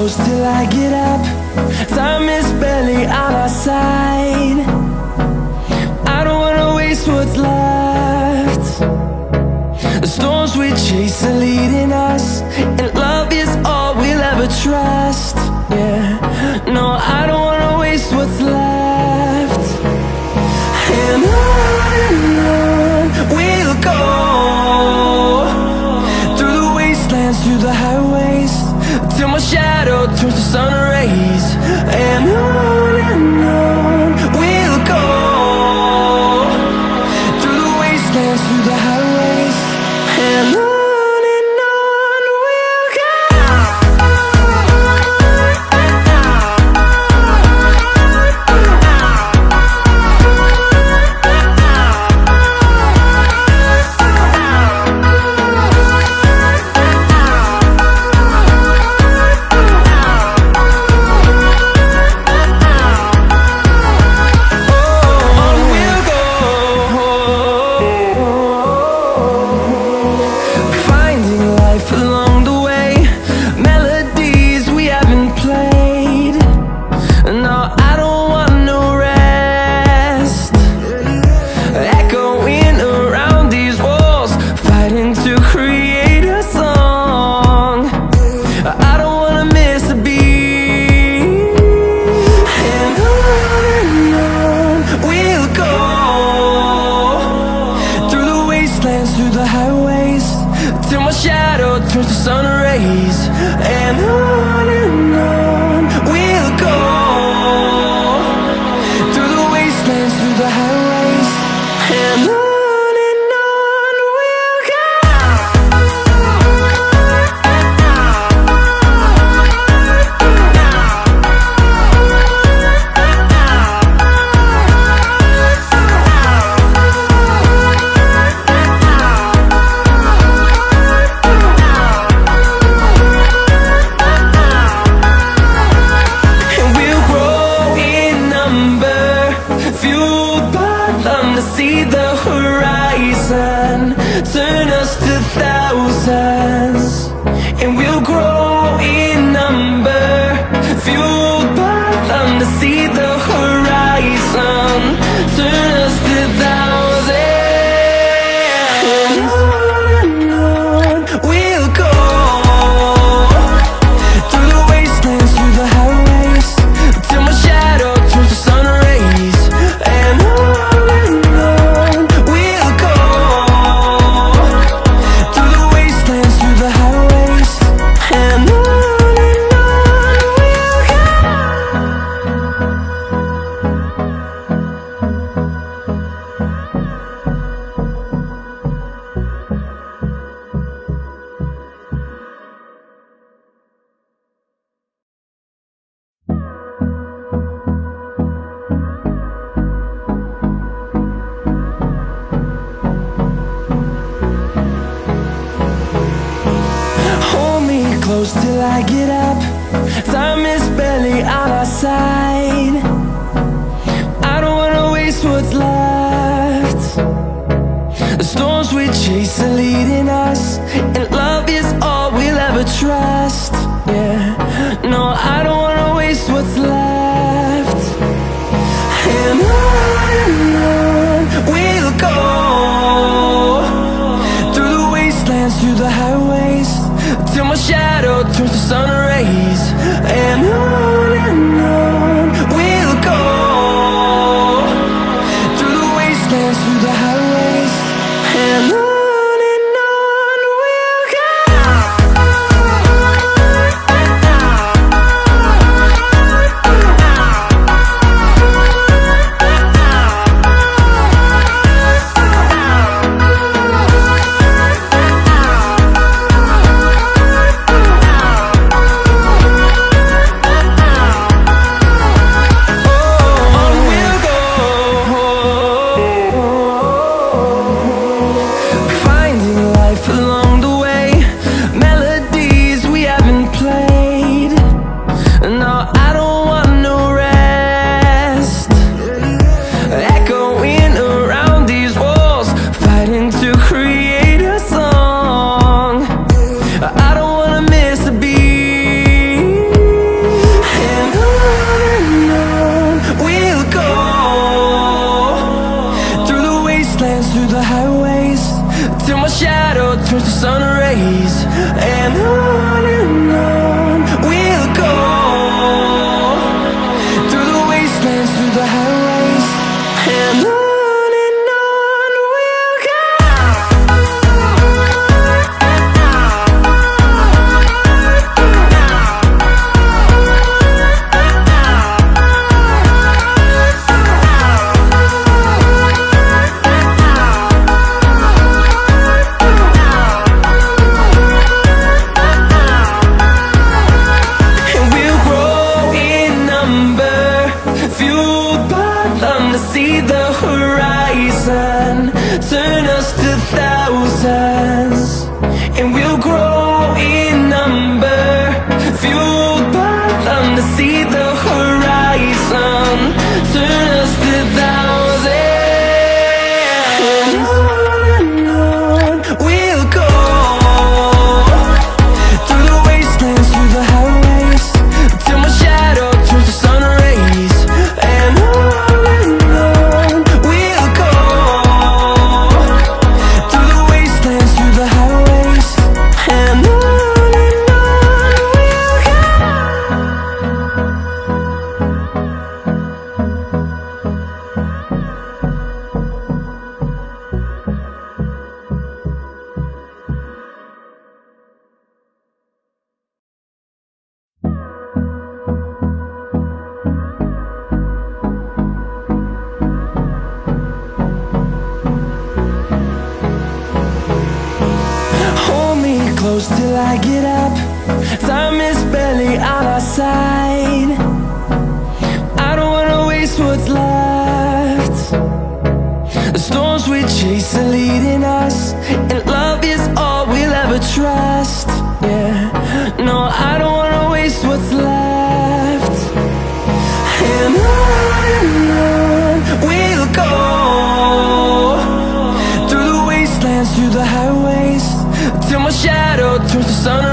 close till I get up. Time is barely on our side. I don't wanna waste what's left. The storms we chase are leading us, and love is all we'll ever trust. Yeah, no, I don't wanna waste what's left. And on we'll go, through the wastelands, through the highways, till my shadow turns to sun rays. And on we'll go, through the wastelands, through the highways, and on we'll go. Through the highways, till my shadow turns to sun rays. And on we'll go, through the wastelands, through the highways, and on we'll go. See the horizon, turn us to thousands, and we'll grow in number, fueled by them to see the horizon, turn us to thousands. And on we'll go, through the wastelands, through the highways, till my shadow turns to sun rays. And close till I get up. Time is barely on our side. I don't wanna waste what's left. The storms we chase are leading us, and love is all we'll ever trust. Yeah, no, I don't wanna waste what's left. And on we'll go, through the wastelands, through the highways, till my shadow turns to sun rays. And on we'll go, through the wastelands, through the highways, and on. We'll go. and on we'll go, through the wastelands, through the highways, and on we'll go. See the horizon turn us to thousands, and we'll grow in number, fueled by them to see the horizon turn us to thousands, and on we'll go, through the wastelands, through the highways, till my shadow turns to sun rays, and on close till I get up. Time is barely on our side. I don't wanna waste what's left. The storms we chase are leading us, and love is all we'll ever trust. Yeah, no, I don't wanna waste what's left. And on we'll go, through the wastelands, through the highways, till my shadow turns to sun